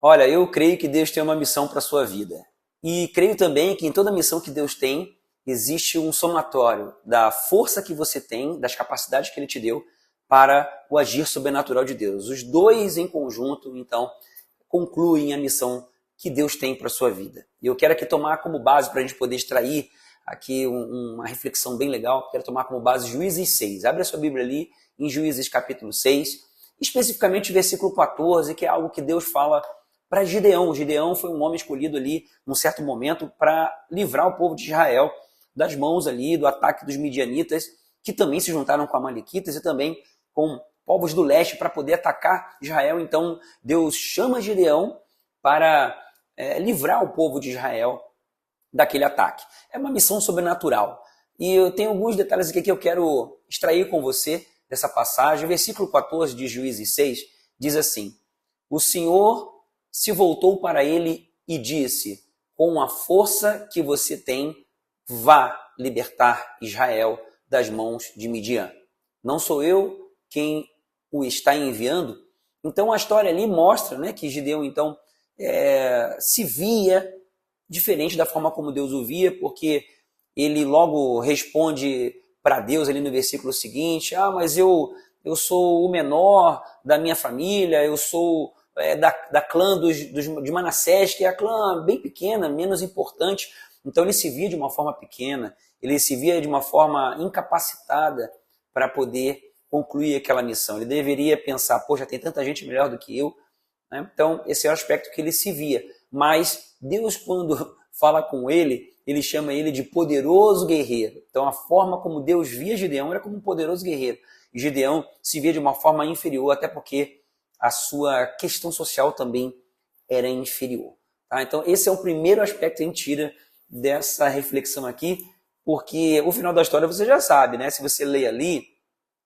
Olha, eu creio que Deus tem uma missão para a sua vida. E creio também que em toda missão que Deus tem, existe um somatório da força que você tem, das capacidades que Ele te deu para o agir sobrenatural de Deus. Os dois em conjunto, então, concluem a missão que Deus tem para a sua vida. E eu quero aqui tomar como base, para a gente poder extrair aqui uma reflexão bem legal, quero tomar como base Juízes 6. Abre a sua Bíblia ali em Juízes capítulo 6, especificamente versículo 14, que é algo que Deus fala para Gideão. Gideão foi um homem escolhido ali, num certo momento, para livrar o povo de Israel das mãos ali, do ataque dos midianitas, que também se juntaram com amalequitas e também com povos do leste para poder atacar Israel. Então Deus chama Gideão para livrar o povo de Israel daquele ataque. É uma missão sobrenatural. E eu tenho alguns detalhes aqui que eu quero extrair com você dessa passagem. Versículo 14 de Juízes 6 diz assim: o Senhor se voltou para ele e disse: com a força que você tem, vá libertar Israel das mãos de Midian. Não sou eu quem o está enviando? Então a história ali mostra, né, que Gideão então se via diferente da forma como Deus o via, porque ele logo responde para Deus ali no versículo seguinte: mas eu sou o menor da minha família, eu sou da clã de Manassés, que é a clã bem pequena, menos importante. Então ele se via de uma forma pequena, ele se via de uma forma incapacitada para poder concluir aquela missão. Ele deveria pensar: poxa, tem tanta gente melhor do que eu. Né? Então esse é o aspecto que ele se via. Mas Deus, quando fala com ele, ele chama ele de poderoso guerreiro. Então a forma como Deus via Gideão era como um poderoso guerreiro. E Gideão se via de uma forma inferior, até porque a sua questão social também era inferior. Tá? Então esse é o primeiro aspecto que a gente tira dessa reflexão aqui, porque o final da história você já sabe, né? Se você ler ali,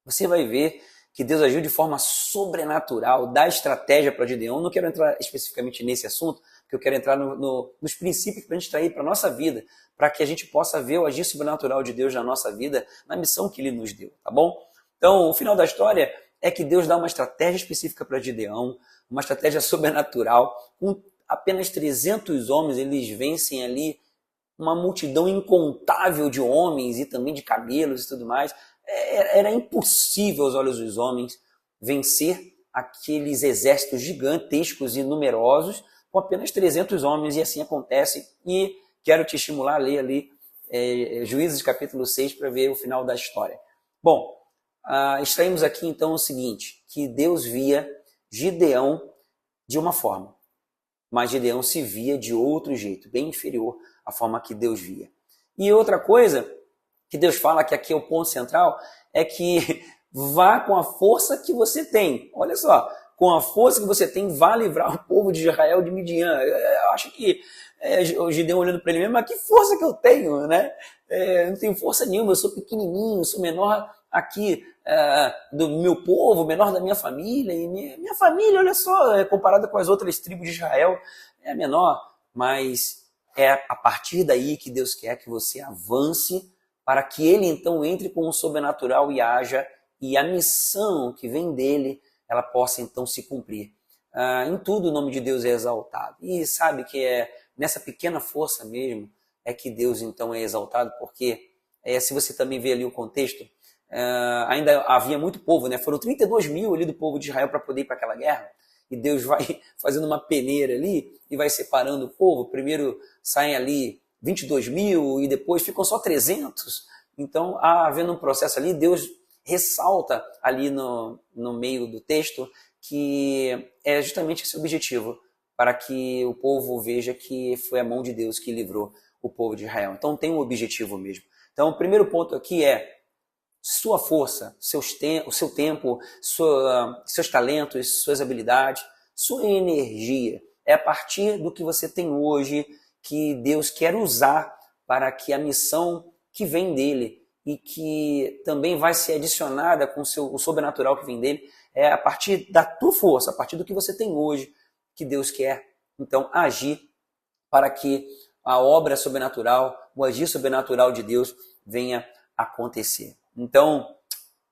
você vai ver que Deus agiu de forma sobrenatural, dá estratégia para Gideão. Não quero entrar especificamente nesse assunto, porque eu quero entrar nos princípios para a gente extrair para a nossa vida, para que a gente possa ver o agir sobrenatural de Deus na nossa vida, na missão que Ele nos deu, tá bom? Então, o final da história é que Deus dá uma estratégia específica para Gideão, uma estratégia sobrenatural. Com apenas 300 homens, eles vencem ali uma multidão incontável de homens e também de camelos e tudo mais. Era impossível aos olhos dos homens vencer aqueles exércitos gigantescos e numerosos com apenas 300 homens, e assim acontece. E quero te estimular a ler ali Juízes capítulo 6 para ver o final da história. Bom, extraímos aqui então o seguinte, que Deus via Gideão de uma forma, mas Gideão se via de outro jeito, bem inferior à forma que Deus via. E outra coisa que Deus fala, que aqui é o ponto central, é que vá com a força que você tem. Olha só, com a força que você tem, vá livrar o povo de Israel de Midian. Eu acho que o Gideão olhando para ele mesmo: mas que força que eu tenho, né? Eu não tenho força nenhuma, eu sou pequenininho, eu sou menor aqui do meu povo, menor da minha família. E minha família, olha só, comparada com as outras tribos de Israel, é menor. Mas é a partir daí que Deus quer que você avance, para que ele então entre com o sobrenatural e haja, e a missão que vem dele, ela possa então se cumprir. Em tudo o nome de Deus é exaltado. E sabe que nessa pequena força mesmo é que Deus então é exaltado, porque se você também vê ali o contexto, ainda havia muito povo, né? Foram 32 mil ali do povo de Israel para poder ir para aquela guerra, e Deus vai fazendo uma peneira ali e vai separando o povo. Primeiro saem ali 22 mil e depois ficam só 300. Então, havendo um processo ali, Deus ressalta ali no meio do texto que é justamente esse objetivo, para que o povo veja que foi a mão de Deus que livrou o povo de Israel. Então tem um objetivo mesmo. Então o primeiro ponto aqui é sua força, o seu tempo, seus talentos, suas habilidades, sua energia. É a partir do que você tem hoje que Deus quer usar para que a missão que vem dele e que também vai ser adicionada com o sobrenatural que vem dele, é a partir da tua força, a partir do que você tem hoje, que Deus quer então agir para que a obra sobrenatural, o agir sobrenatural de Deus venha acontecer. Então,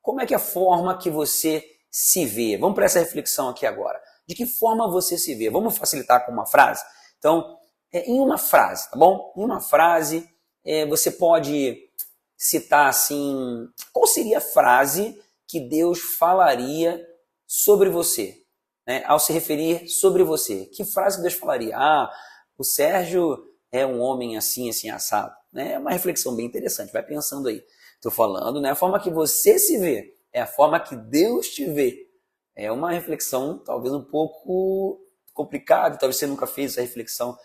como é que é a forma que você se vê? Vamos para essa reflexão aqui agora. De que forma você se vê? Vamos facilitar com uma frase? Então, em uma frase, tá bom? Em uma frase, você pode citar assim, qual seria a frase que Deus falaria sobre você, né? Ao se referir sobre você. Que frase que Deus falaria? Ah, o Sérgio é um homem assim, assim, assado. Né? É uma reflexão bem interessante, vai pensando aí. Estou falando, né? A forma que você se vê, é a forma que Deus te vê. É uma reflexão talvez um pouco complicada, talvez você nunca fez essa reflexão.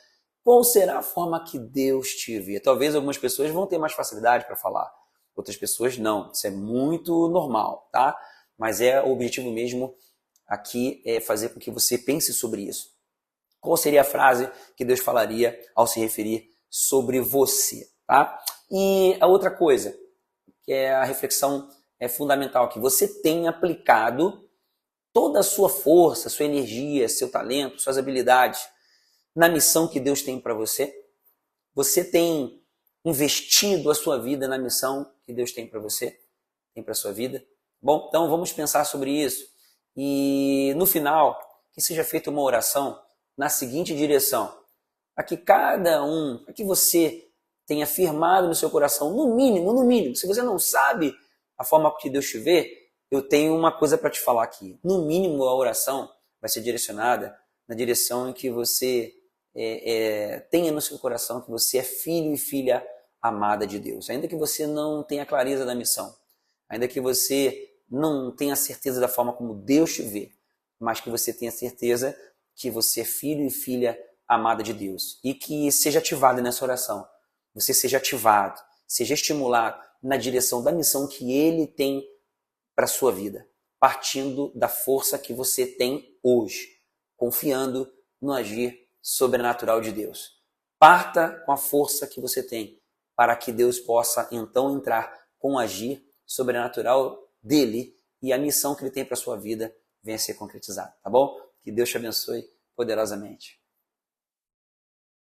Qual será a forma que Deus te vê? Talvez algumas pessoas vão ter mais facilidade para falar, outras pessoas não. Isso é muito normal, tá? Mas o objetivo mesmo aqui é fazer com que você pense sobre isso. Qual seria a frase que Deus falaria ao se referir sobre você, tá? E a outra coisa, que é a reflexão fundamental, que você tem aplicado toda a sua força, sua energia, seu talento, suas habilidades na missão que Deus tem para você? Você tem investido a sua vida na missão que Deus tem para você? Tem para a sua vida? Bom, então vamos pensar sobre isso. E no final, que seja feita uma oração na seguinte direção: para que para que você tenha firmado no seu coração, no mínimo, se você não sabe a forma que Deus te vê, eu tenho uma coisa para te falar aqui. No mínimo, a oração vai ser direcionada na direção em que você tenha no seu coração que você é filho e filha amada de Deus. Ainda que você não tenha clareza da missão, ainda que você não tenha certeza da forma como Deus te vê, mas que você tenha certeza que você é filho e filha amada de Deus. E que seja ativado nessa oração. Você seja ativado, seja estimulado na direção da missão que Ele tem para a sua vida, partindo da força que você tem hoje, confiando no agir sobrenatural de Deus. Parta com a força que você tem, para que Deus possa então entrar com o agir sobrenatural dele e a missão que ele tem para a sua vida venha a ser concretizada, tá bom? Que Deus te abençoe poderosamente.